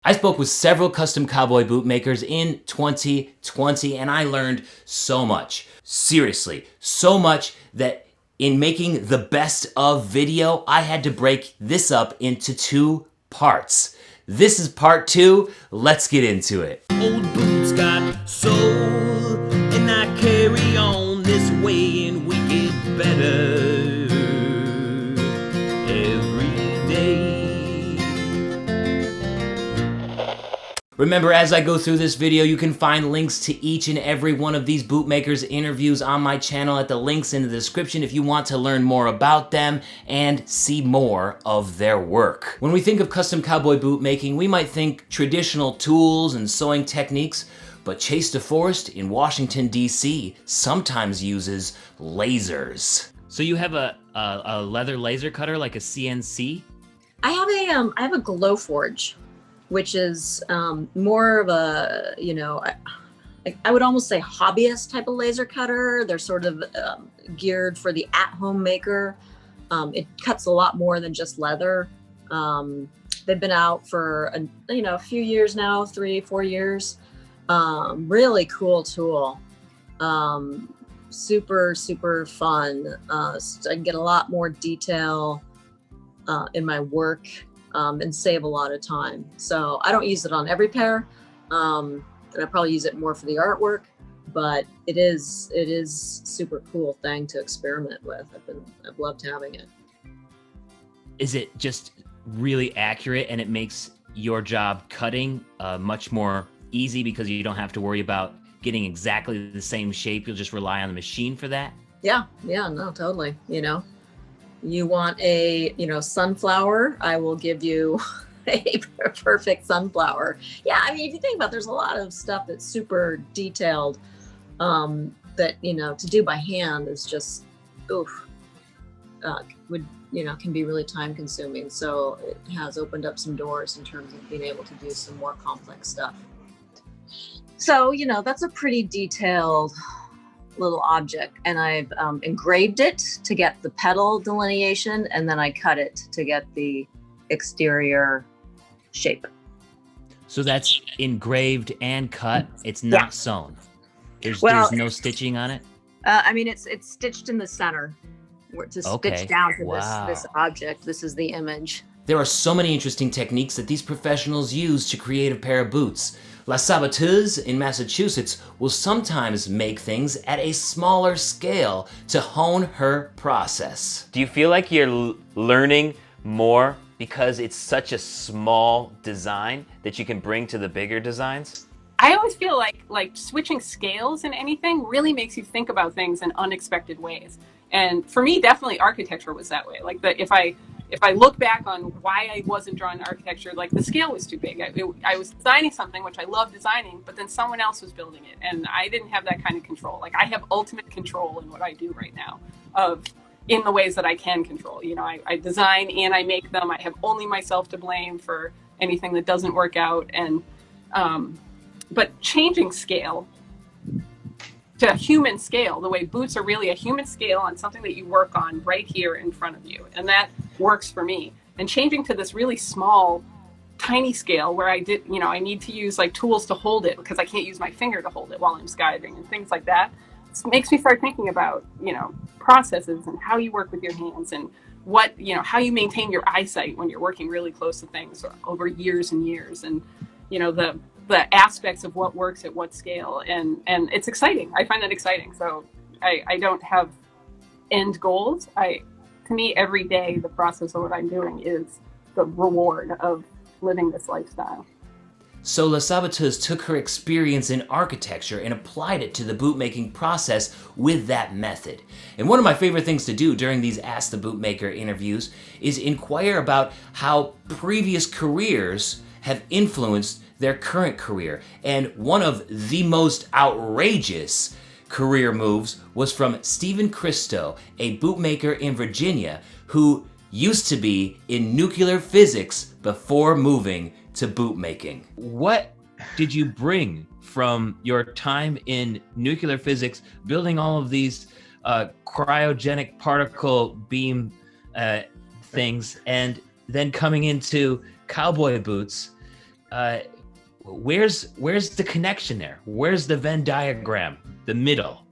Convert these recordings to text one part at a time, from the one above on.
I spoke with several custom cowboy boot makers in 2020 and I learned so much. Seriously, so much that in making the best of video, I had to break this up into 2 parts. This is part 2. Let's get into it. Old boots got soul, and I carry on this way, and we get better every day. Remember, as I go through this video, you can find links to each and every one of these bootmakers' interviews on my channel at the links in the description if you want to learn more about them and see more of their work. When we think of custom cowboy boot making, we might think traditional tools and sewing techniques, but Chase DeForest in Washington, D.C. sometimes uses lasers. So you have a leather laser cutter, like a CNC? I have a Glowforge, which is more of a, I would almost say hobbyist type of laser cutter. They're sort of geared for the at-home maker. It cuts a lot more than just leather. They've been out for a few years now, 3-4 years. Really cool tool. Super, super fun. I can get a lot more detail in my work. And save a lot of time. So I don't use it on every pair, and I probably use it more for the artwork, but it is super cool thing to experiment with. I've loved having it. Is it just really accurate and it makes your job cutting much more easy because you don't have to worry about getting exactly the same shape? You'll just rely on the machine for that? Yeah, no, totally. You want a, sunflower, I will give you a perfect sunflower. Yeah, I mean, if you think about it, there's a lot of stuff that's super detailed that, to do by hand is just, can be really time consuming. So it has opened up some doors in terms of being able to do some more complex stuff. So, that's a pretty detailed little object, and I've engraved it to get the petal delineation, and then I cut it to get the exterior shape. So that's engraved and cut. It's not sewn. There's no stitching on it. It's stitched in the center to stitch down to this object. This is the image. There are so many interesting techniques that these professionals use to create a pair of boots. La Saboteuse in Massachusetts will sometimes make things at a smaller scale to hone her process. Do you feel like you're learning more because it's such a small design that you can bring to the bigger designs? I always feel like switching scales in anything really makes you think about things in unexpected ways. And for me, definitely architecture was that way. If I look back on why I wasn't drawing architecture, like the scale was too big. I was designing something, which I love designing, but then someone else was building it. And I didn't have that kind of control. Like I have ultimate control in what I do right now in the ways that I can control. I design and I make them. I have only myself to blame for anything that doesn't work out. And, but changing scale to a human scale, the way boots are really a human scale on something that you work on right here in front of you. And that works for me. And changing to this really small, tiny scale where I need to use like tools to hold it because I can't use my finger to hold it while I'm skiving and things like that. It makes me start thinking about, processes and how you work with your hands and what, how you maintain your eyesight when you're working really close to things over years and years. And, the aspects of what works at what scale, and it's exciting. I find that exciting. So I don't have end goals. To me, every day, the process of what I'm doing is the reward of living this lifestyle. So La Saboteuse took her experience in architecture and applied it to the bootmaking process with that method. And one of my favorite things to do during these Ask the Bootmaker interviews is inquire about how previous careers have influenced their current career. And one of the most outrageous career moves was from Stephen Christo, a bootmaker in Virginia who used to be in nuclear physics before moving to bootmaking. What did you bring from your time in nuclear physics, building all of these cryogenic particle beam things, and then coming into cowboy boots? where's the connection there? Where's the Venn diagram? The middle.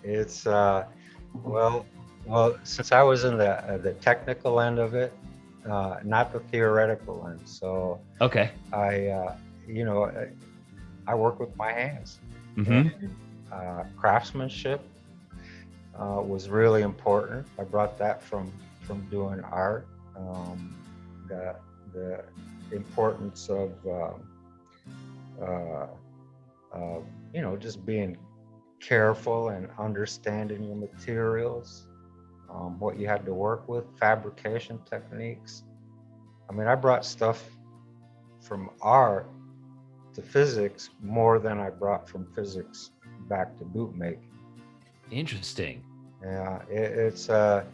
It's well, since I was in the technical end of it, not the theoretical end. So Okay. I work with my hands. Mm-hmm. Craftsmanship was really important. I brought that from doing art. The importance of just being careful and understanding your materials, what you had to work with, fabrication techniques. I mean, I brought stuff from art to physics more than I brought from physics back to bootmaking. Interesting. Yeah, it's and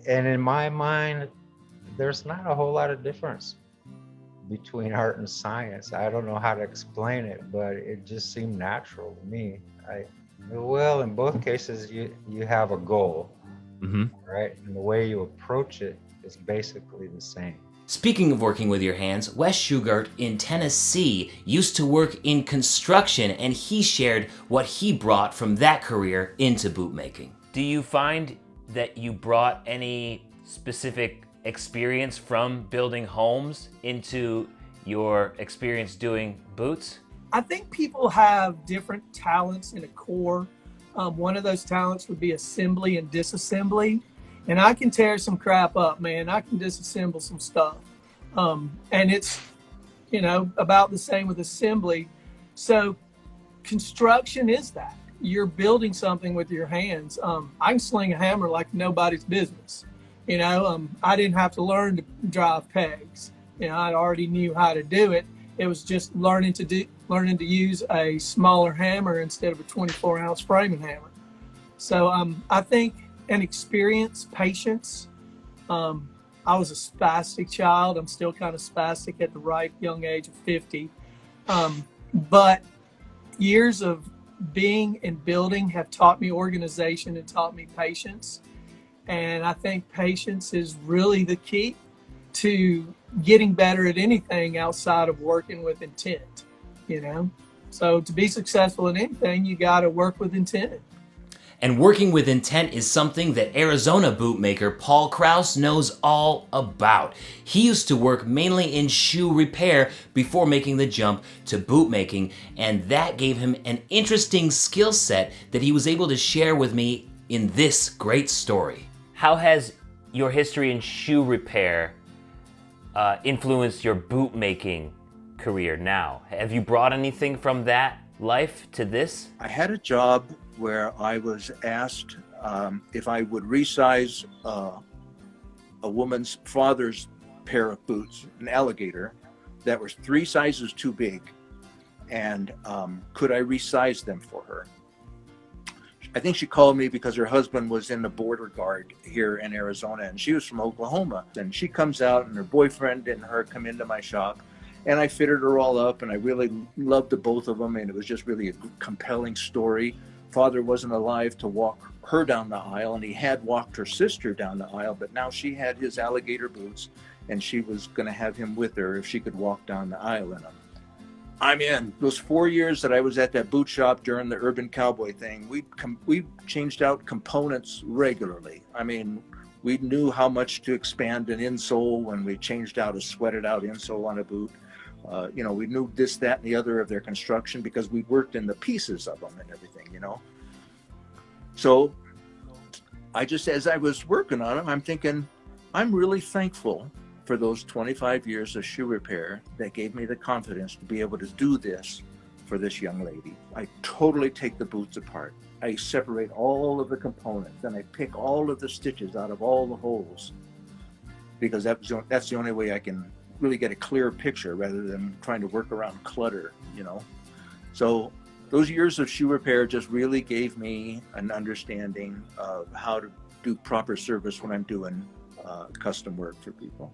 in my mind, there's not a whole lot of difference between art and science. I don't know how to explain it, but it just seemed natural to me. In both cases, you have a goal, Mm-hmm. right? And the way you approach it is basically the same. Speaking of working with your hands, Wes Shugart in Tennessee used to work in construction, and he shared what he brought from that career into bootmaking. Do you find that you brought any specific experience from building homes into your experience doing boots? I think people have different talents in a core. One of those talents would be assembly and disassembly. And I can tear some crap up, man. I can disassemble some stuff. And it's, about the same with assembly. So construction is that. You're building something with your hands. I can sling a hammer like nobody's business. I didn't have to learn to drive pegs. I already knew how to do it. It was just learning to use a smaller hammer instead of a 24-ounce framing hammer. So I think an experience, patience. I was a spastic child. I'm still kind of spastic at the ripe young age of 50. But years of being and building have taught me organization and taught me patience. And I think patience is really the key to getting better at anything outside of working with intent, So to be successful in anything, you got to work with intent. And working with intent is something that Arizona bootmaker Paul Krause knows all about. He used to work mainly in shoe repair before making the jump to bootmaking, and that gave him an interesting skill set that he was able to share with me in this great story. How has your history in shoe repair influenced your bootmaking career now? Have you brought anything from that life to this? I had a job where I was asked if I would resize a woman's father's pair of boots, an alligator, that was 3 sizes too big, and could I resize them for her? I think she called me because her husband was in the border guard here in Arizona, and she was from Oklahoma. And she comes out, and her boyfriend and her come into my shop, and I fitted her all up, and I really loved the both of them, and it was just really a compelling story. Father wasn't alive to walk her down the aisle, and he had walked her sister down the aisle, but now she had his alligator boots, and she was going to have him with her if she could walk down the aisle in them. I'm in. Those 4 years that I was at that boot shop during the urban cowboy thing, we changed out components regularly. I mean, we knew how much to expand an insole when we changed out a sweated out insole on a boot. We knew this, that, and the other of their construction because we worked in the pieces of them and everything, So as I was working on them, I'm thinking, I'm really thankful for those 25 years of shoe repair that gave me the confidence to be able to do this for this young lady. I totally take the boots apart. I separate all of the components and I pick all of the stitches out of all the holes because that's the only way I can really get a clear picture rather than trying to work around clutter, So those years of shoe repair just really gave me an understanding of how to do proper service when I'm doing custom work for people.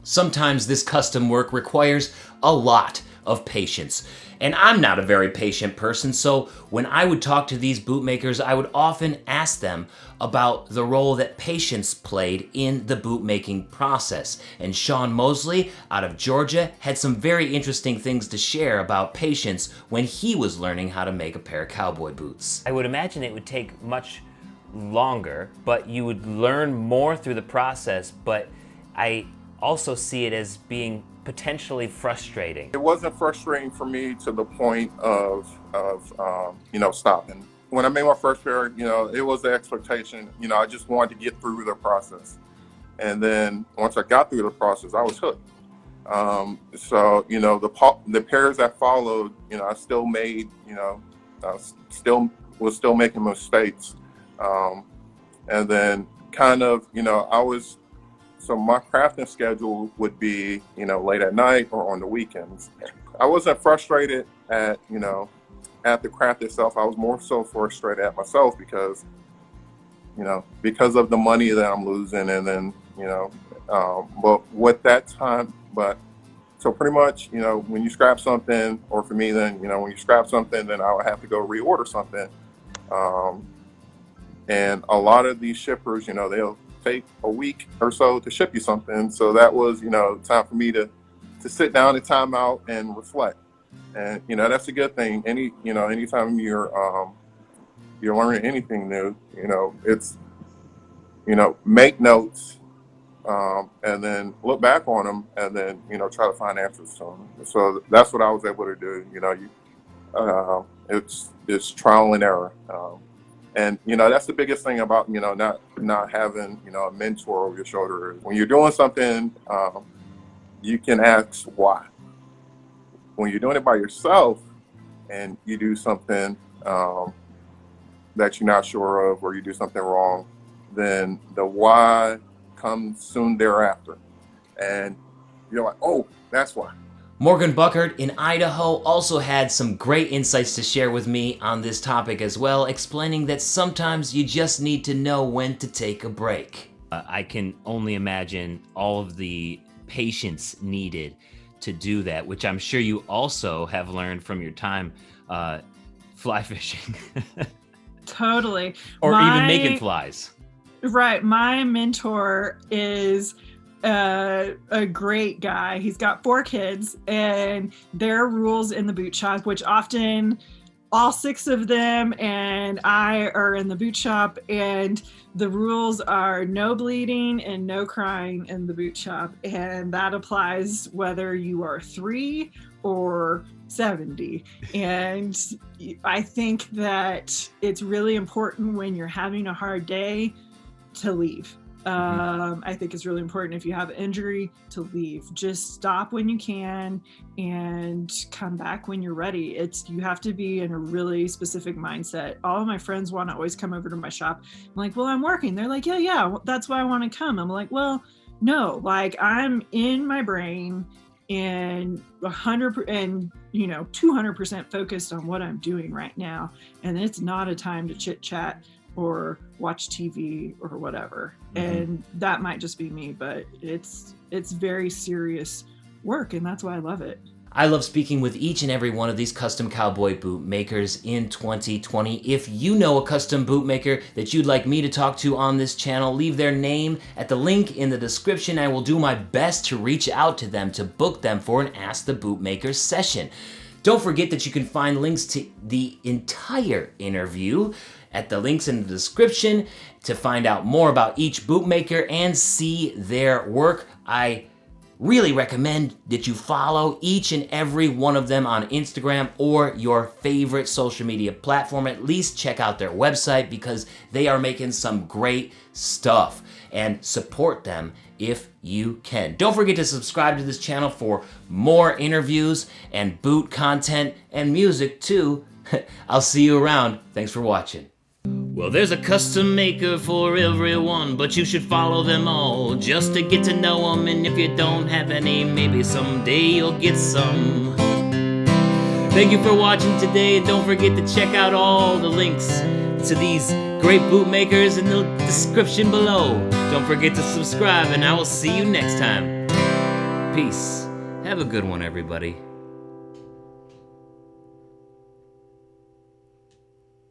Sometimes this custom work requires a lot of patience. And I'm not a very patient person, so when I would talk to these bootmakers, I would often ask them about the role that patience played in the bootmaking process. And Sean Mosley out of Georgia had some very interesting things to share about patience when he was learning how to make a pair of cowboy boots. I would imagine it would take much longer, but you would learn more through the process, but I also see it as being potentially frustrating. It wasn't frustrating for me to the point of stopping. When I made my first pair, it was the expectation. I just wanted to get through the process, and then once I got through the process, I was hooked. So the pairs that followed, I still made, was still making mistakes, and then kind of, So my crafting schedule would be, late at night or on the weekends. I wasn't frustrated at the craft itself. I was more so frustrated at myself because of the money that I'm losing. And then, but with that time, so pretty much, when you scrap something, or for me then, when you scrap something, then I would have to go reorder something. And a lot of these shippers, they'll take a week or so to ship you something. So that was, time for me to sit down and time out and reflect. And, that's a good thing. Anytime you're learning anything new, it's, make notes, and then look back on them, and then, try to find answers to them. So that's what I was able to do. It's trial and error. And, that's the biggest thing about, not having, a mentor over your shoulder. When you're doing something, you can ask why. When you're doing it by yourself and you do something that you're not sure of, or you do something wrong, then the why comes soon thereafter. And you're like, oh, that's why. Morgan Buckert in Idaho also had some great insights to share with me on this topic as well, explaining that sometimes you just need to know when to take a break. I can only imagine all of the patience needed to do that, which I'm sure you also have learned from your time fly fishing. Totally. Or even making flies. Right. My mentor is a great guy. He's got 4 kids, and there are rules in the boot shop, which often all 6 of them and I are in the boot shop, and the rules are no bleeding and no crying in the boot shop. And that applies whether you are 3 or 70. And I think that it's really important when you're having a hard day to leave. I think it's really important if you have an injury to leave. Just stop when you can and come back when you're ready. You have to be in a really specific mindset. All of my friends want to always come over to my shop. I'm like, well, I'm working. They're like, yeah, that's why I want to come. I'm like, well, no, like I'm in my brain and 100 and 200% focused on what I'm doing right now. And it's not a time to chit chat or watch TV or whatever. And that might just be me, but it's very serious work, and that's why I love it. I love speaking with each and every one of these custom cowboy boot makers in 2020. If you know a custom bootmaker that you'd like me to talk to on this channel, leave their name at the link in the description. I will do my best to reach out to them to book them for an Ask the Bootmaker session. Don't forget that you can find links to the entire interview at the links in the description to find out more about each bootmaker and see their work. I really recommend that you follow each and every one of them on Instagram or your favorite social media platform. At least check out their website because they are making some great stuff, and support them if you can. Don't forget to subscribe to this channel for more interviews and boot content and music too. I'll see you around. Thanks for watching. Well, there's a custom maker for everyone, but you should follow them all just to get to know them. And if you don't have any, maybe someday you'll get some. Thank you for watching today. Don't forget to check out all the links to these great bootmakers in the description below. Don't forget to subscribe, and I will see you next time. Peace. Have a good one, everybody.